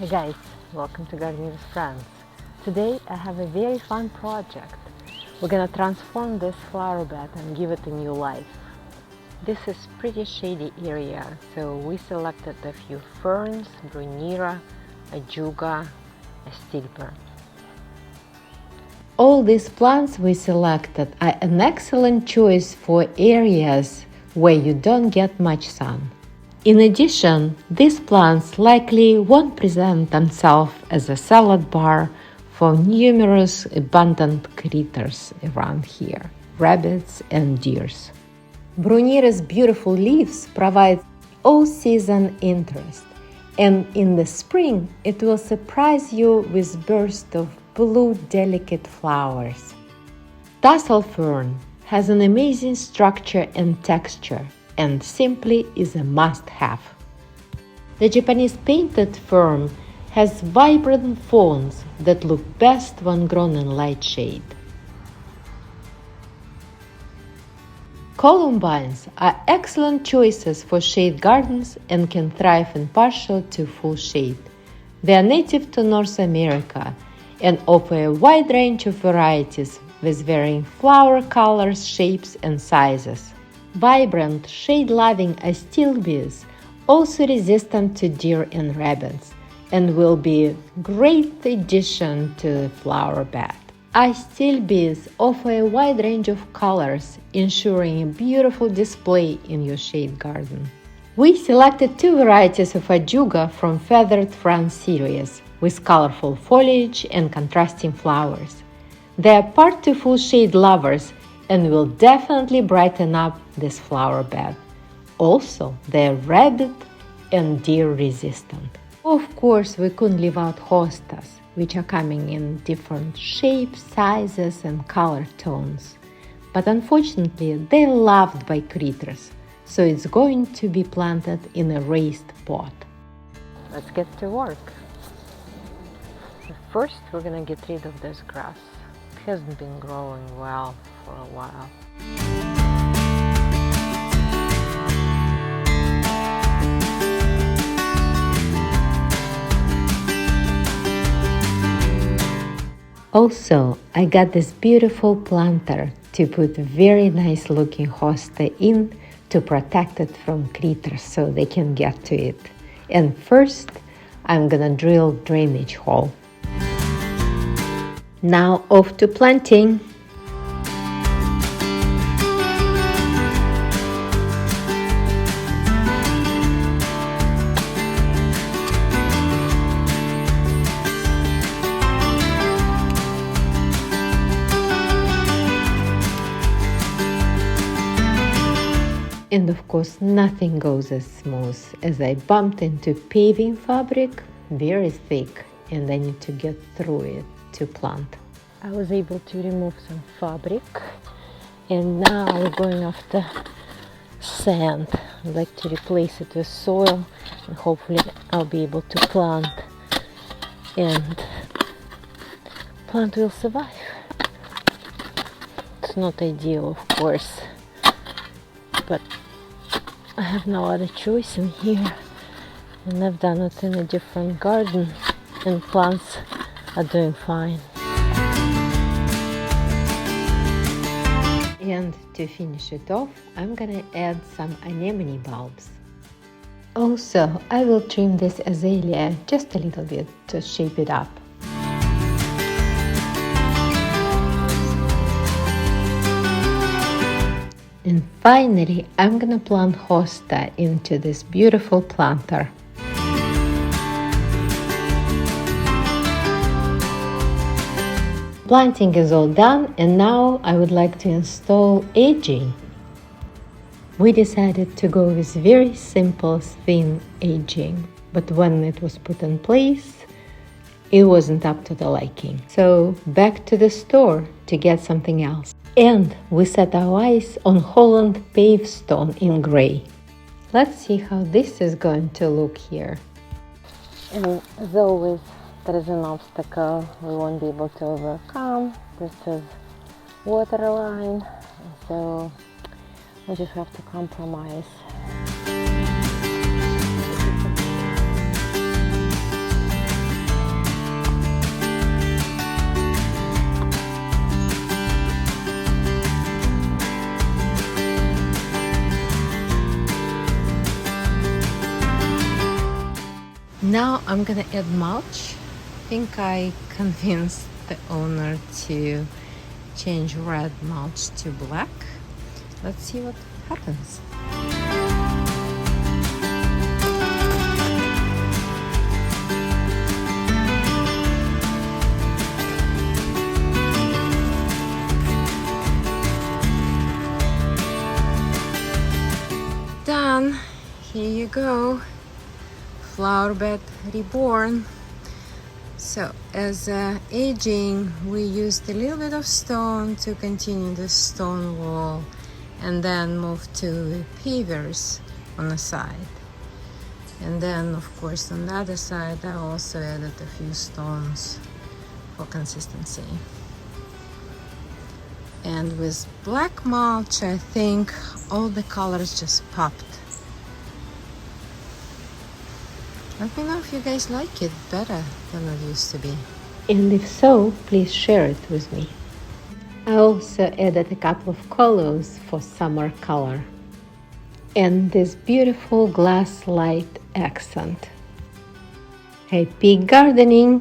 Hey guys, welcome to Gardening with Friends. Today I have a very fun project. We're gonna transform this flower bed and give it a new life. This is pretty shady area, so we selected a few ferns, brunera, ajuga, a stilper. All these plants we selected are an excellent choice for areas where you don't get much sun. In addition, these plants likely won't present themselves as a salad bar for numerous abundant critters around here, rabbits and deers. Brunera's beautiful leaves provide all-season interest, and in the spring it will surprise you with bursts of blue delicate flowers. Tassel fern has an amazing structure and texture and simply is a must-have. The Japanese painted fern has vibrant fawns that look best when grown in light shade. Columbines are excellent choices for shade gardens and can thrive in partial to full shade. They are native to North America and offer a wide range of varieties with varying flower colors, shapes, and sizes. Vibrant, shade-loving astilbes also resistant to deer and rabbits and will be a great addition to the flower bed. Astilbes offer a wide range of colors, ensuring a beautiful display in your shade garden. We selected two varieties of ajuga from Feathered Fern series with colorful foliage and contrasting flowers. They are part to full shade lovers and will definitely brighten up this flower bed. Also, they are rabbit and deer resistant. Of course, we couldn't leave out hostas, which are coming in different shapes, sizes, and color tones. But unfortunately, they're loved by critters, so it's going to be planted in a raised pot. Let's get to work. First, we're gonna get rid of this grass. It hasn't been growing well for a while. Also, I got this beautiful planter to put very nice looking hosta in to protect it from critters so they can get to it. And first, I'm gonna drill drainage hole. Now off to planting. And of course, nothing goes as smooth as I bumped into paving fabric, very thick, and I need to get through it to plant. I was able to remove some fabric, and now we're going after sand. I'd like to replace it with soil, and hopefully I'll be able to plant, and plant will survive. It's not ideal, of course, but I have no other choice in here, and I've done it in a different garden, and plants are doing fine. And to finish it off, I'm gonna add some anemone bulbs. Also, I will trim this azalea just a little bit to shape it up. And finally, I'm gonna plant hosta into this beautiful planter. Planting is all done, and now I would like to install edging. We decided to go with very simple thin edging, but when it was put in place, it wasn't up to the liking. So back to the store to get something else. And we set our eyes on Holland pavestone in gray. Let's see how this is going to look here. And as always, there is an obstacle we won't be able to overcome. This is water line, so we just have to compromise. Now I'm gonna add mulch. I think I convinced the owner to change red mulch to black. Let's see what happens. Done. Here you go. Flower bed reborn. So as aging, we used a little bit of stone to continue the stone wall, and then moved to pavers on the side. And then of course on the other side I also added a few stones for consistency. And with black mulch, I think all the colors just popped. Let me know if you guys like it better than it used to be. And if so, please share it with me. I also added a couple of colors for summer color. And this beautiful glass light accent. Happy gardening!